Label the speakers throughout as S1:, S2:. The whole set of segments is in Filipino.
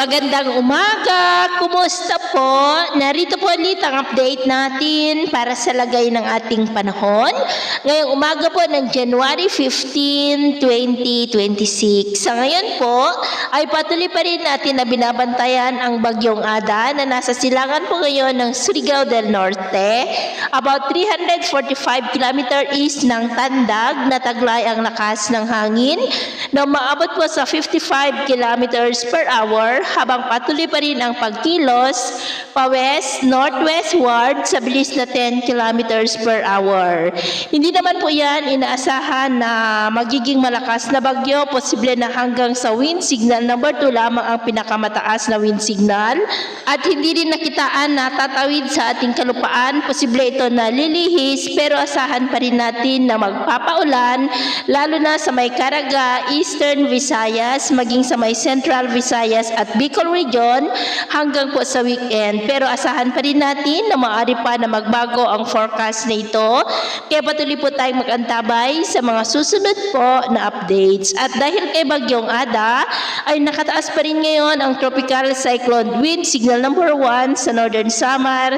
S1: Magandang umaga! Kumusta po? Narito po ulit ang update natin para sa lagay ng ating panahon. Ngayong umaga po ng January 15, 2026. Sa ngayon po ay patuloy pa rin natin na binabantayan ang Bagyong Ada na nasa silangan po ngayon ng Surigao del Norte. About 345 km east ng Tandag na taglay ang lakas ng hangin na maabot po sa 55 km per hour habang patuloy pa rin ang pagkilos pa-west, northwestward sa bilis na 10 km per hour. Hindi naman po yan inaasahan na magiging malakas na bagyo, posible na hanggang sa wind signal number 2 lamang ang pinakamataas na wind signal at hindi rin nakitaan na tatawid sa ating kalupaan, posible ito na lilihis pero asahan pa rin natin na magpapaulan lalo na sa may Caraga, Eastern Visayas, maging sa may Central Visayas at Bicol Region hanggang po sa weekend. Pero asahan pa rin natin na maaari pa na magbago ang forecast na ito. Kaya patuloy po tayong mag-antabay sa mga susunod po na updates. At dahil kay Bagyong Ada ay nakataas pa rin ngayon ang tropical cyclone wind signal number 1 sa Northern Samar,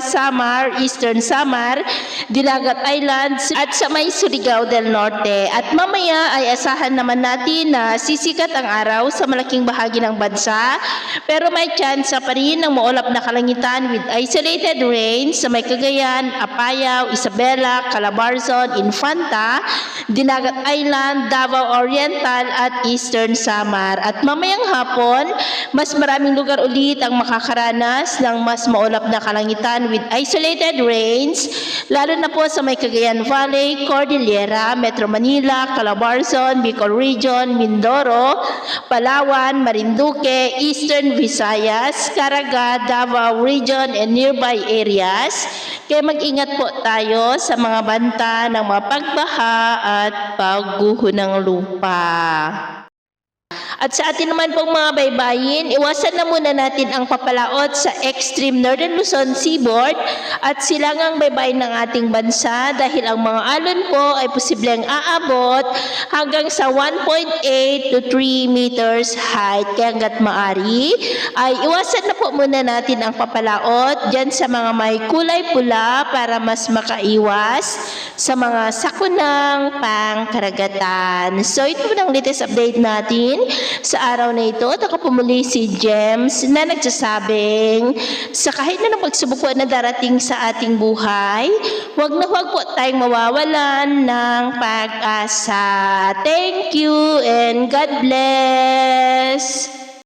S1: Eastern Samar, Dinagat Islands at sa may Surigao del Norte. At mamaya ay asahan naman natin na sisikat ang araw sa malaking bahagi ng bansa pero may chance pa rin ng maulap na kalangitan with isolated rain sa may Cagayan, Apayao, Isabela, Calabarzon, Infanta, Dinagat Island, Davao Oriental at Eastern Samar. At mamayang hapon, mas maraming lugar ulit ang makakaranas ng mas maulap na kalangitan with isolated rains, lalo na po sa may Cagayan Valley, Cordillera, Metro Manila, Calabarzon, Bicol Region, Mindoro, Palawan, Marinduque, Eastern Visayas, Caraga, Davao Region, and nearby areas. Kaya mag-ingat po tayo sa mga banta ng mga pagbaha at pagguho ng lupa. At sa atin naman pong mga baybayin, iwasan na muna natin ang papalaot sa extreme northern Luzon seaboard at silangang baybayin ng ating bansa dahil ang mga alon po ay posibleng aabot hanggang sa 1.8 to 3 meters height. Kaya hanggat maari ay iwasan na po muna natin ang papalaot dyan sa mga may kulay pula para mas makaiwas sa mga sakunang pangkaragatan. So ito po ang latest update natin sa araw na ito. At ako pumuli si James na nagsasabing sa kahit na pagsubok po na darating sa ating buhay, huwag na huwag po tayong mawawalan ng pag-asa. Thank you and God bless!